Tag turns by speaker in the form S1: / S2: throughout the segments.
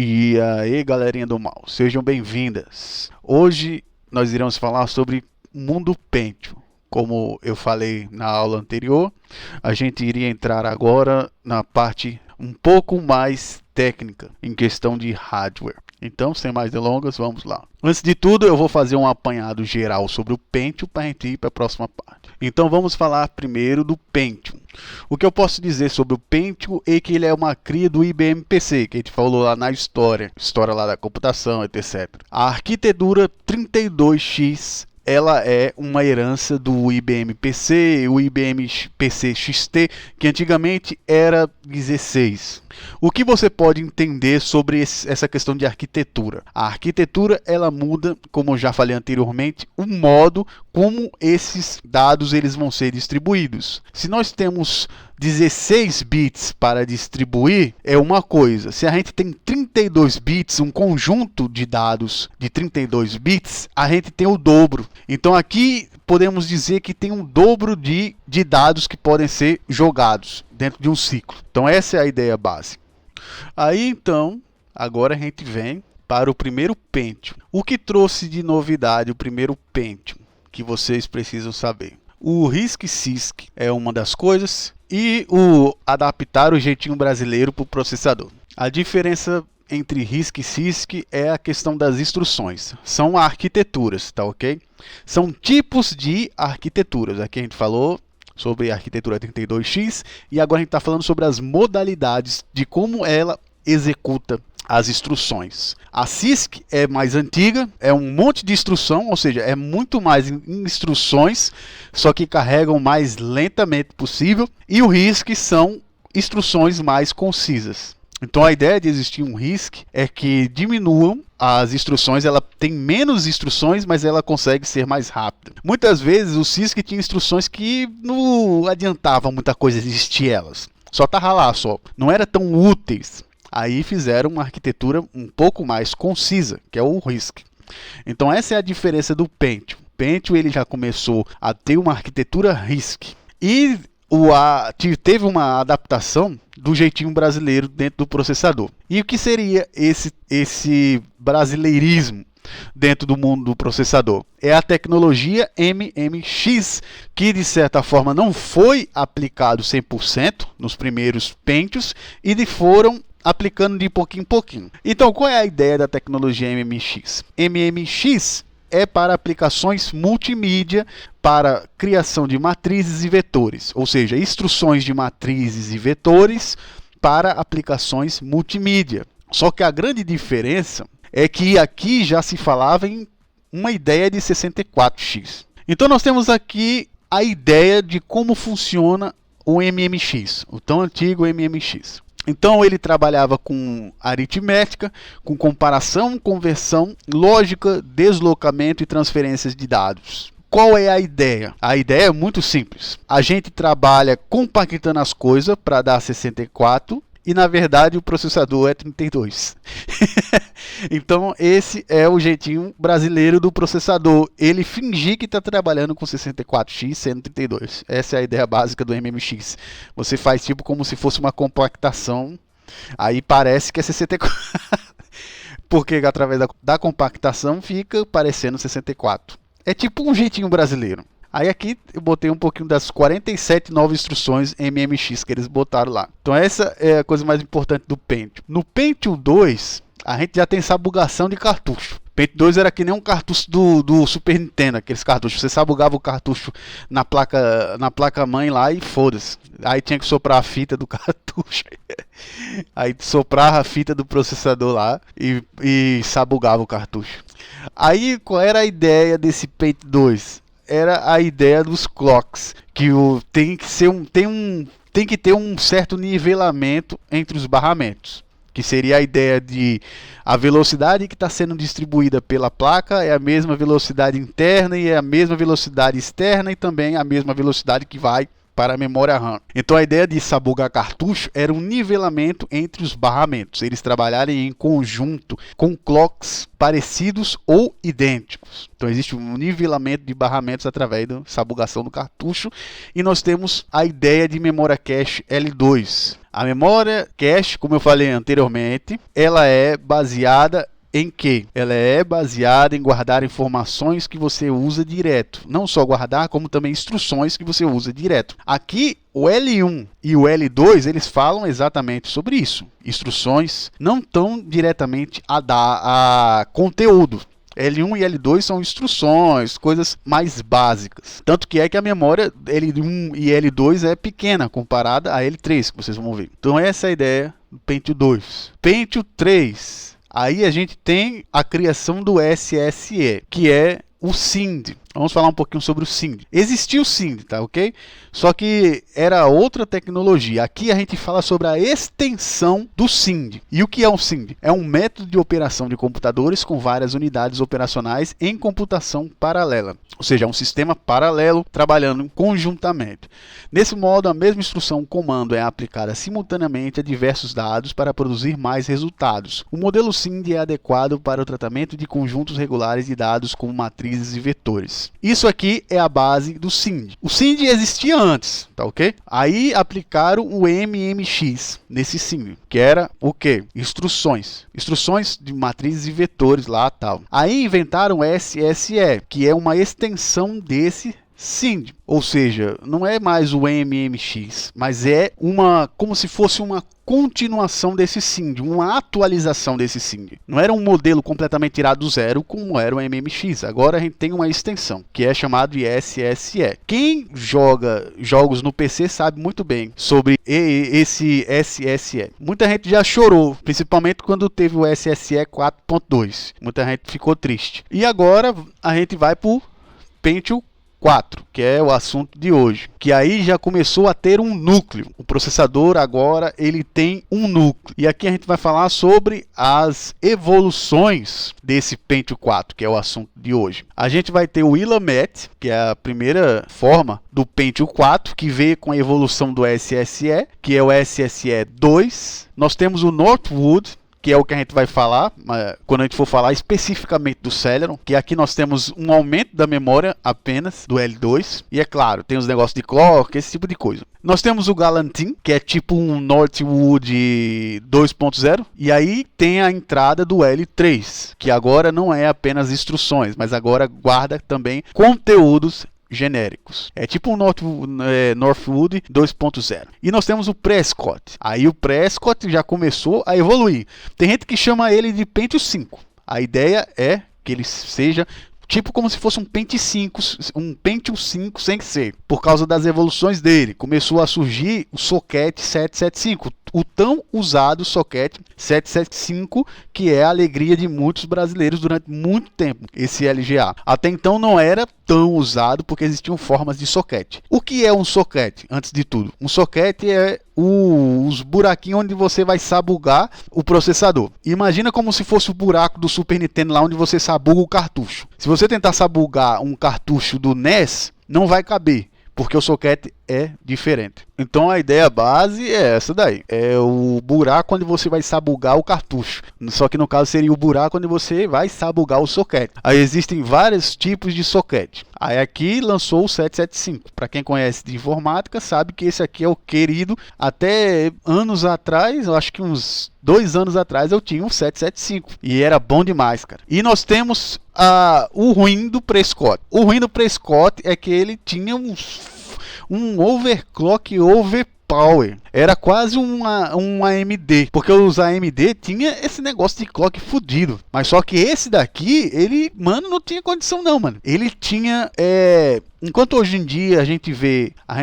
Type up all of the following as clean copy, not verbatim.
S1: E aí, galerinha do mal, sejam bem-vindas. Hoje nós iremos falar sobre o mundo Pentium. Como eu falei na aula anterior, a gente iria entrar agora na parte um pouco mais técnica, em questão de hardware. Então, sem mais delongas, vamos lá. Antes de tudo, eu vou fazer um apanhado geral sobre o Pentium para a gente ir para a próxima parte. Então, vamos falar primeiro do Pentium. O que eu posso dizer sobre o Pentium é que ele é uma cria do IBM PC, que a gente falou lá na história lá da computação, etc. A arquitetura 32X ela é uma herança do IBM PC, o IBM PC XT, que antigamente era 16. O que você pode entender sobre essa questão de arquitetura? A arquitetura ela muda, como eu já falei anteriormente, o modo como esses dados eles vão ser distribuídos. Se nós temos 16 bits para distribuir, é uma coisa. Se a gente tem 32 bits, um conjunto de dados de 32 bits, a gente tem o dobro. Então aqui podemos dizer que tem um dobro de dados que podem ser jogados dentro de um ciclo. Então essa é a ideia básica. Aí então, agora a gente vem para o primeiro Pentium. O que trouxe de novidade o primeiro Pentium que vocês precisam saber? O RISC-CISC é uma das coisas e o adaptar o jeitinho brasileiro para o processador. A diferença entre RISC e CISC é a questão das instruções. São arquiteturas, tá ok? São tipos de arquiteturas. Aqui a gente falou sobre a arquitetura 32X e agora a gente está falando sobre as modalidades de como ela executa as instruções. A CISC é mais antiga, é um monte de instrução, ou seja, é muito mais instruções, só que carregam mais lentamente possível, e o RISC são instruções mais concisas. Então a ideia de existir um RISC é que diminuam as instruções, ela tem menos instruções, mas ela consegue ser mais rápida. Muitas vezes o CISC tinha instruções que não adiantava muita coisa existir elas, só estava lá só, não eram tão úteis. Aí fizeram uma arquitetura um pouco mais concisa, que é o RISC. Então essa é a diferença do Pentium. O Pentium ele já começou a ter uma arquitetura RISC. E teve uma adaptação do jeitinho brasileiro dentro do processador. E o que seria esse brasileirismo dentro do mundo do processador? É a tecnologia MMX, que de certa forma não foi aplicado 100% nos primeiros Pentiums e foram aplicando de pouquinho em pouquinho. Então, qual é a ideia da tecnologia MMX? MMX é para aplicações multimídia, para criação de matrizes e vetores, ou seja, instruções de matrizes e vetores para aplicações multimídia. Só que a grande diferença é que aqui já se falava em uma ideia de 64X. Então nós temos aqui a ideia de como funciona o MMX, o tão antigo MMX. Então ele trabalhava com aritmética, com comparação, conversão, lógica, deslocamento e transferências de dados. Qual é a ideia? A ideia é muito simples. A gente trabalha compactando as coisas para dar 64 e na verdade o processador é 32. Então esse é o jeitinho brasileiro do processador. Ele fingir que está trabalhando com 64X sendo 32. Essa é a ideia básica do MMX. Você faz tipo como se fosse uma compactação. Aí parece que é 64. Porque através da compactação fica parecendo 64. É tipo um jeitinho brasileiro. Aí aqui eu botei um pouquinho das 47 novas instruções MMX que eles botaram lá. Então essa é a coisa mais importante do Pentium. No Pentium 2, a gente já tem sabugação de cartucho. Pentium 2 era que nem um cartucho do Super Nintendo, aqueles cartuchos. Você sabugava o cartucho na placa mãe lá e foda-se. Aí tinha que soprar a fita do cartucho. Aí soprava a fita do processador lá e sabugava o cartucho. Aí qual era a ideia desse Pentium 2? Era a ideia dos clocks, que tem que ter um certo nivelamento entre os barramentos, que seria a ideia de a velocidade que está sendo distribuída pela placa é a mesma velocidade interna e é a mesma velocidade externa e também a mesma velocidade que vai para a memória RAM. Então a ideia de sabugar cartucho era um nivelamento entre os barramentos, eles trabalharem em conjunto com clocks parecidos ou idênticos. Então existe um nivelamento de barramentos através da sabugação do cartucho, e nós temos a ideia de memória cache L2. A memória cache, como eu falei anteriormente, ela é baseada em quê? Ela é baseada em guardar informações que você usa direto. Não só guardar, como também instruções que você usa direto. Aqui, o L1 e o L2, eles falam exatamente sobre isso. Instruções não tão diretamente a dar a conteúdo. L1 e L2 são instruções, coisas mais básicas. Tanto que é que a memória L1 e L2 é pequena comparada a L3, que vocês vão ver. Então essa é a ideia do Pentium 2. Pentium 3. Aí a gente tem a criação do SSE, que é o SIND. Vamos falar um pouquinho sobre o SIND. Existia o SIND, tá ok? Só que era outra tecnologia. Aqui a gente fala sobre a extensão do SIND. E o que é um SIND? É um método de operação de computadores com várias unidades operacionais em computação paralela. Ou seja, é um sistema paralelo trabalhando conjuntamente. Nesse modo, a mesma instrução comando é aplicada simultaneamente a diversos dados para produzir mais resultados. O modelo SIND é adequado para o tratamento de conjuntos regulares de dados como matrizes e vetores. Isso aqui é a base do SIND. O SIND existia antes, tá ok? Aí aplicaram o MMX nesse SIND, que era o quê? Instruções. Instruções de matrizes e vetores lá, tal. Aí inventaram o SSE, que é uma extensão desse SIND, ou seja, não é mais o MMX, mas é como se fosse uma continuação desse SIND, uma atualização desse SIND. Não era um modelo completamente tirado do zero como era o MMX. Agora a gente tem uma extensão, que é chamado de SSE. Quem joga jogos no PC sabe muito bem sobre esse SSE. Muita gente já chorou, principalmente quando teve o SSE 4.2. Muita gente ficou triste. E agora a gente vai para o Pentium 4, que é o assunto de hoje, que aí já começou a ter um núcleo. O processador agora ele tem um núcleo. E aqui a gente vai falar sobre as evoluções desse Pentium 4, que é o assunto de hoje. A gente vai ter o Willamette, que é a primeira forma do Pentium 4, que veio com a evolução do SSE, que é o SSE 2. Nós temos o Northwood, que é o que a gente vai falar quando a gente for falar especificamente do Celeron, que aqui nós temos um aumento da memória apenas do L2, e é claro, tem os negócios de clock, esse tipo de coisa. Nós temos o Galantin, que é tipo um Northwood 2.0, e aí tem a entrada do L3, que agora não é apenas instruções, mas agora guarda também conteúdos genéricos. É tipo um Northwood 2.0. E nós temos o Prescott. Aí o Prescott já começou a evoluir. Tem gente que chama ele de Pentium 5. A ideia é que ele seja tipo como se fosse um Pentium 5 sem ser. Por causa das evoluções dele, começou a surgir o socket 775. O tão usado socket 775, que é a alegria de muitos brasileiros durante muito tempo, esse LGA. Até então não era tão usado porque existiam formas de socket. O que é um socket, antes de tudo? Um socket é os buraquinhos onde você vai sabugar o processador. Imagina como se fosse o buraco do Super Nintendo lá onde você sabuga o cartucho. Se você tentar sabugar um cartucho do NES, não vai caber, porque o socket é diferente. Então a ideia base é essa daí. É o buraco onde você vai sabugar o cartucho. Só que no caso seria o buraco onde você vai sabugar o socket. Aí existem vários tipos de socket. Aí aqui lançou o 775. Para quem conhece de informática sabe que esse aqui é o querido. Até anos atrás, eu acho que uns 2 anos atrás eu tinha um 775. E era bom demais, cara. E nós temos o ruim do Prescott. O ruim do Prescott é que ele tinha um overclock overpower. Era quase um AMD, porque os AMD tinha esse negócio de clock fudido. Mas só que esse daqui, ele, mano, não tinha condição não, mano. Ele tinha, enquanto hoje em dia a gente vê, a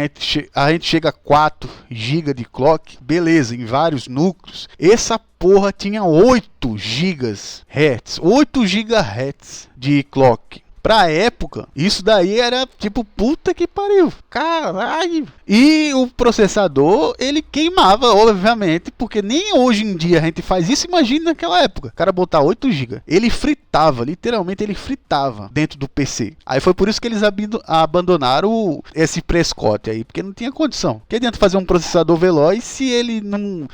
S1: gente chega a 4 GB de clock, beleza, em vários núcleos. Essa porra tinha 8 GHz, 8 GHz de clock. Pra época, isso daí era tipo, puta que pariu, caralho. E o processador, ele queimava, obviamente, porque nem hoje em dia a gente faz isso. Imagina naquela época, o cara botar 8 GB. Ele fritava fritava, literalmente ele fritava dentro do PC. Aí foi por isso que eles abandonaram esse Prescott aí, porque não tinha condição. Que adianta fazer um processador veloz se ele não...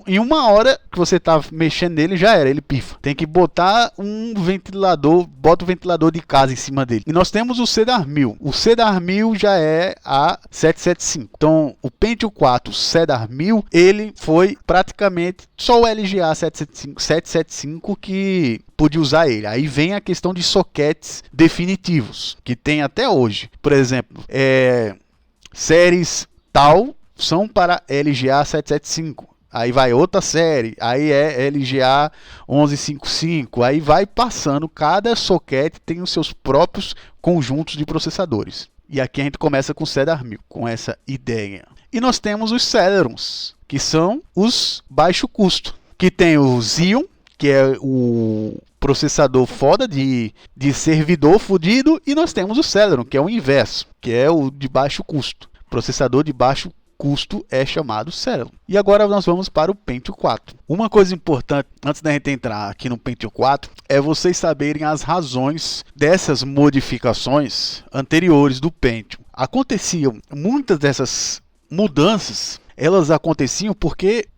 S1: em uma hora que você tá mexendo nele já era, ele pifa. Tem que botar um ventilador, bota o ventilador de casa em cima dele. E nós temos o Cedar 1000. O Cedar 1000 já é a 775. Então o Pentium 4 Cedar 1000, ele foi praticamente só o LGA 775 que podia usar ele. Aí vem a questão de sockets definitivos, que tem até hoje. Por exemplo, séries tal são para LGA 775. Aí vai outra série, aí é LGA 1155, aí vai passando, cada socket tem os seus próprios conjuntos de processadores. E aqui a gente começa com o Cedar 1000, com essa ideia. E nós temos os Celerons, que são os baixo custo, que tem o Xeon, que é o processador foda de servidor fudido, e nós temos o Celeron, que é o inverso, que é o de baixo custo. Processador de baixo custo é chamado Celeron. E agora nós vamos para o Pentium 4. Uma coisa importante, antes da gente entrar aqui no Pentium 4, é vocês saberem as razões dessas modificações anteriores do Pentium. Aconteciam muitas dessas mudanças, elas aconteciam porque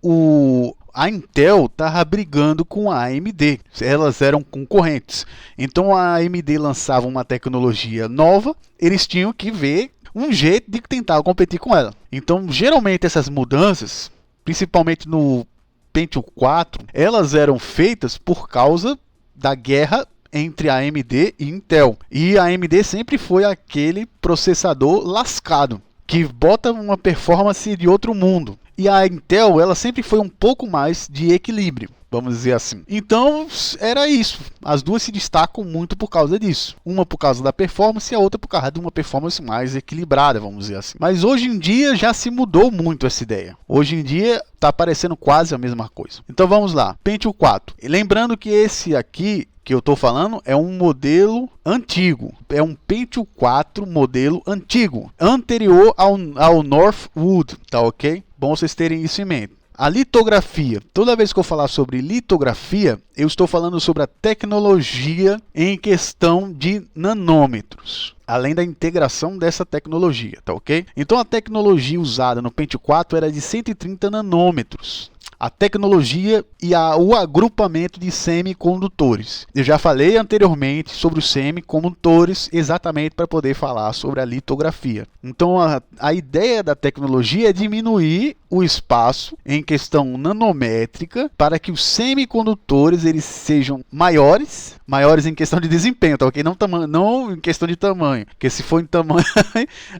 S1: a Intel estava brigando com a AMD, elas eram concorrentes. Então a AMD lançava uma tecnologia nova, eles tinham que ver um jeito de tentar competir com ela. Então geralmente essas mudanças, principalmente no Pentium 4, elas eram feitas por causa da guerra entre a AMD e Intel. E a AMD sempre foi aquele processador lascado, que bota uma performance de outro mundo. E a Intel, ela sempre foi um pouco mais de equilíbrio, vamos dizer assim. Então, era isso. As duas se destacam muito por causa disso. Uma por causa da performance e a outra por causa de uma performance mais equilibrada, vamos dizer assim. Mas hoje em dia já se mudou muito essa ideia. Hoje em dia está parecendo quase a mesma coisa. Então vamos lá, Pentium 4. E lembrando que esse aqui que eu estou falando é um modelo antigo, é um Pentium 4 modelo antigo, anterior ao Northwood, tá ok? Bom vocês terem isso em mente. A litografia, toda vez que eu falar sobre litografia, eu estou falando sobre a tecnologia em questão de nanômetros, além da integração dessa tecnologia, tá ok? Então a tecnologia usada no Pentium 4 era de 130 nanômetros. A tecnologia e o agrupamento de semicondutores. Eu já falei anteriormente sobre os semicondutores exatamente para poder falar sobre a litografia. Então a ideia da tecnologia é diminuir o espaço em questão nanométrica para que os semicondutores eles sejam maiores em questão de desempenho, tá ok? Não em questão de tamanho, porque se for em tamanho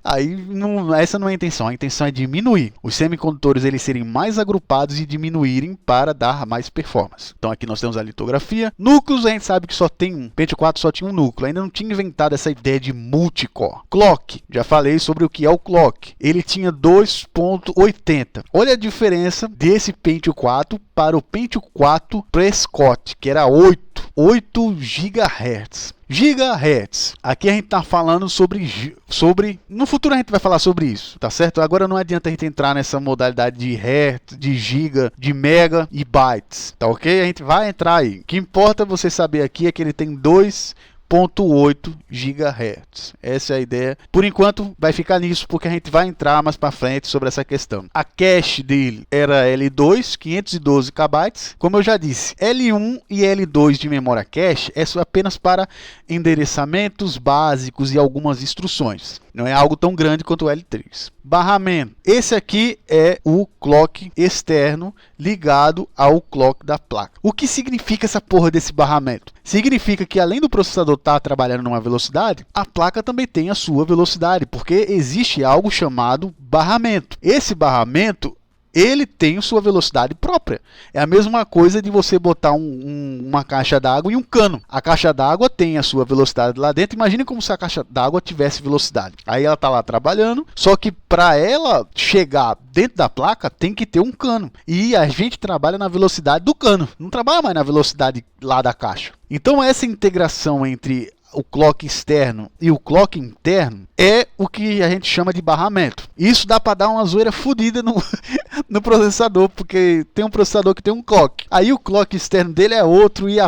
S1: aí essa não é a intenção. A intenção é diminuir os semicondutores eles serem mais agrupados e diminuírem para dar mais performance. Então aqui nós temos a litografia. Núcleos a gente sabe que só tem um. Pentium 4 só tinha um núcleo. Ainda não tinha inventado essa ideia de multicore. Clock, já falei sobre o que é o clock. Ele tinha 2.80. Olha a diferença desse Pentium 4 para o Pentium 4 Prescott, que era 8 GHz. Gigahertz. Aqui a gente está falando sobre... No futuro a gente vai falar sobre isso, tá certo? Agora não adianta a gente entrar nessa modalidade de hertz, de giga, de mega e bytes, tá ok? A gente vai entrar aí. O que importa você saber aqui é que ele tem 2.8 GHz. Essa é a ideia. Por enquanto vai ficar nisso porque a gente vai entrar mais para frente sobre essa questão. A cache dele era L2, 512 KB. Como eu já disse, L1 e L2 de memória cache é só apenas para endereçamentos básicos e algumas instruções. Não é algo tão grande quanto o L3. Barramento. Esse aqui é o clock externo ligado ao clock da placa. O que significa essa porra desse barramento? Significa que além do processador estar trabalhando numa velocidade, a placa também tem a sua velocidade, porque existe algo chamado barramento. Esse barramento ele tem sua velocidade própria. É a mesma coisa de você botar uma caixa d'água e um cano. A caixa d'água tem a sua velocidade lá dentro. Imagine como se a caixa d'água tivesse velocidade. Aí ela está lá trabalhando, só que para ela chegar dentro da placa tem que ter um cano. E a gente trabalha na velocidade do cano. Não trabalha mais na velocidade lá da caixa. Então essa integração entre o clock externo e o clock interno é o que a gente chama de barramento. Isso dá para dar uma zoeira fodida no processador, porque tem um processador que tem um clock. Aí o clock externo dele é outro e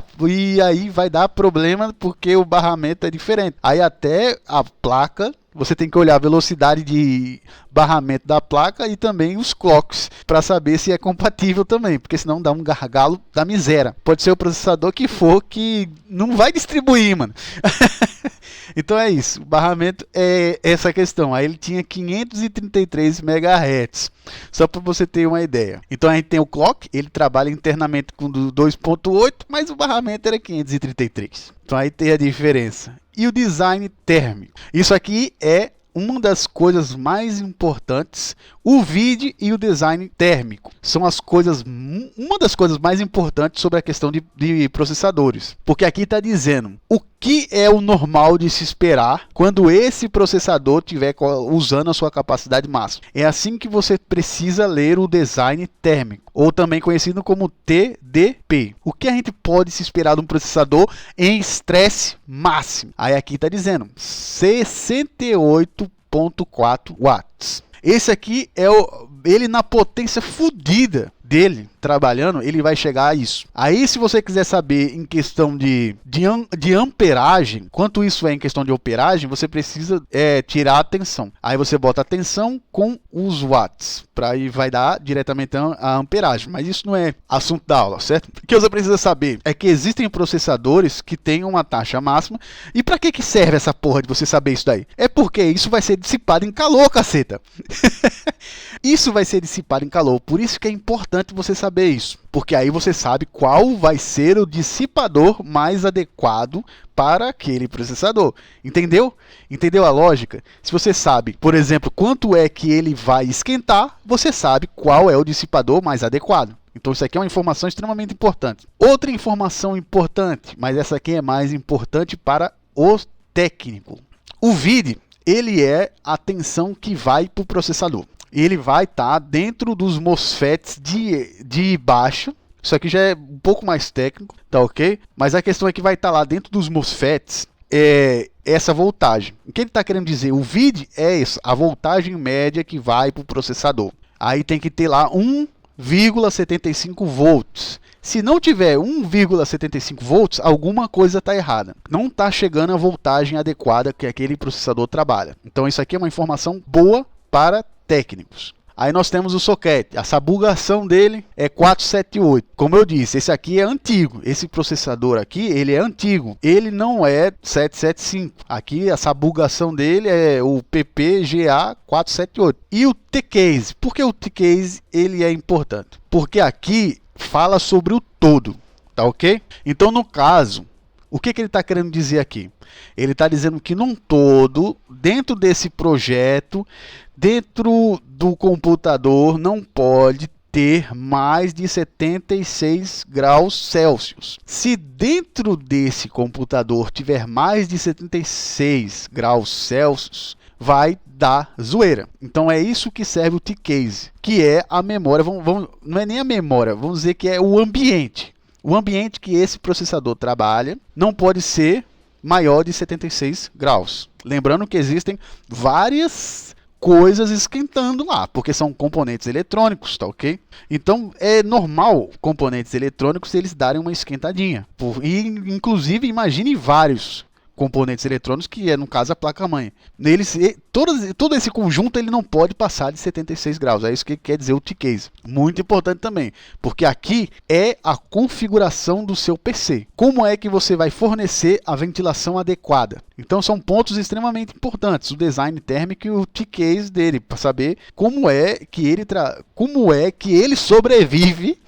S1: aí vai dar problema porque o barramento é diferente. Aí até a placa, você tem que olhar a velocidade de barramento da placa e também os clocks para saber se é compatível também, porque senão dá um gargalo da miséria. Pode ser o processador que for que não vai distribuir, mano. Então é isso, o barramento é essa questão. Aí ele tinha 533 MHz, só para você ter uma ideia. Então a gente tem o clock, ele trabalha internamente com 2.8, mas o barramento era 533. Então aí tem a diferença. E o design térmico. Isso aqui é uma das coisas mais importantes. O VID e o design térmico são uma das coisas mais importantes sobre a questão de processadores. Porque aqui está dizendo o que é o normal de se esperar quando esse processador estiver usando a sua capacidade máxima. É assim que você precisa ler o design térmico, ou também conhecido como TDP. O que a gente pode se esperar de um processador em estresse máximo? Aí aqui está dizendo 68.4 watts. Esse aqui é ele na potência fodida dele, trabalhando, ele vai chegar a isso. Aí se você quiser saber em questão de amperagem, quanto isso é em questão de amperagem, você precisa tirar a tensão. Aí você bota a tensão com os watts, para aí vai dar diretamente a amperagem. Mas isso não é assunto da aula, certo? O que você precisa saber é que existem processadores que têm uma taxa máxima. E para que serve essa porra de você saber isso daí? É porque isso vai ser dissipado em calor, caceta. Isso vai ser dissipado em calor, por isso que é importante você saber isso, porque aí você sabe qual vai ser o dissipador mais adequado para aquele processador. Entendeu? Entendeu a lógica? Se você sabe, por exemplo, quanto é que ele vai esquentar, você sabe qual é o dissipador mais adequado. Então isso aqui é uma informação extremamente importante. Outra informação importante, mas essa aqui é mais importante para o técnico. O VID, ele é a tensão que vai para o processador. Ele vai estar dentro dos MOSFETs de baixo. Isso aqui já é um pouco mais técnico, tá ok? Mas a questão é que vai estar lá dentro dos MOSFETs essa voltagem. O que ele está querendo dizer? O VID é isso, a voltagem média que vai para o processador. Aí tem que ter lá 1,75 volts. Se não tiver 1,75 volts, alguma coisa está errada. Não está chegando a voltagem adequada que aquele processador trabalha. Então isso aqui é uma informação boa para técnicos. Aí nós temos o socket, a sabugação dele é 478. Como eu disse, esse aqui é antigo. Esse processador aqui, ele é antigo. Ele não é 775. Aqui a sabugação dele é o PPGA 478. E o T-Case. Por que o T-Case ele é importante? Porque aqui fala sobre o todo, tá ok? Então no caso, o que ele está querendo dizer aqui? Ele está dizendo que num todo, dentro desse projeto, dentro do computador, não pode ter mais de 76 graus Celsius. Se dentro desse computador tiver mais de 76 graus Celsius, vai dar zoeira. Então é isso que serve o T-Case, que é a memória, não é nem a memória, vamos dizer que é o ambiente. O ambiente que esse processador trabalha não pode ser maior de 76 graus. Lembrando que existem várias coisas esquentando lá, porque são componentes eletrônicos, tá ok? Então é normal componentes eletrônicos eles darem uma esquentadinha. E inclusive imagine vários componentes eletrônicos, que é no caso a placa-mãe. Todo esse conjunto ele não pode passar de 76 graus. É isso que quer dizer o T-Case. Muito importante também, porque aqui é a configuração do seu PC. Como é que você vai fornecer a ventilação adequada? Então são pontos extremamente importantes, o design térmico e o T-Case dele, para saber como é que ele sobrevive,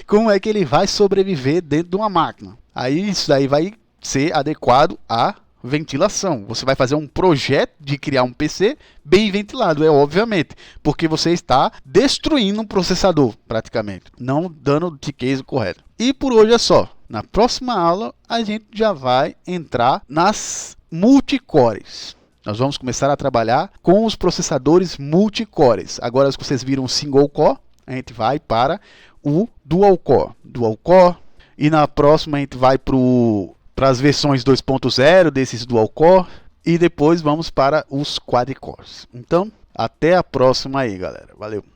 S1: como é que ele vai sobreviver dentro de uma máquina. Aí isso daí vai ser adequado à ventilação. Você vai fazer um projeto de criar um PC bem ventilado, obviamente, porque você está destruindo um processador, praticamente, não dando o T-Case correto. E por hoje é só. Na próxima aula, a gente já vai entrar nas multicores. Nós vamos começar a trabalhar com os processadores multicores. Agora que vocês viram o single core, a gente vai para o dual core. E na próxima a gente vai para o para as versões 2.0 desses dual core e depois vamos para os quad cores. Então, até a próxima aí, galera. Valeu!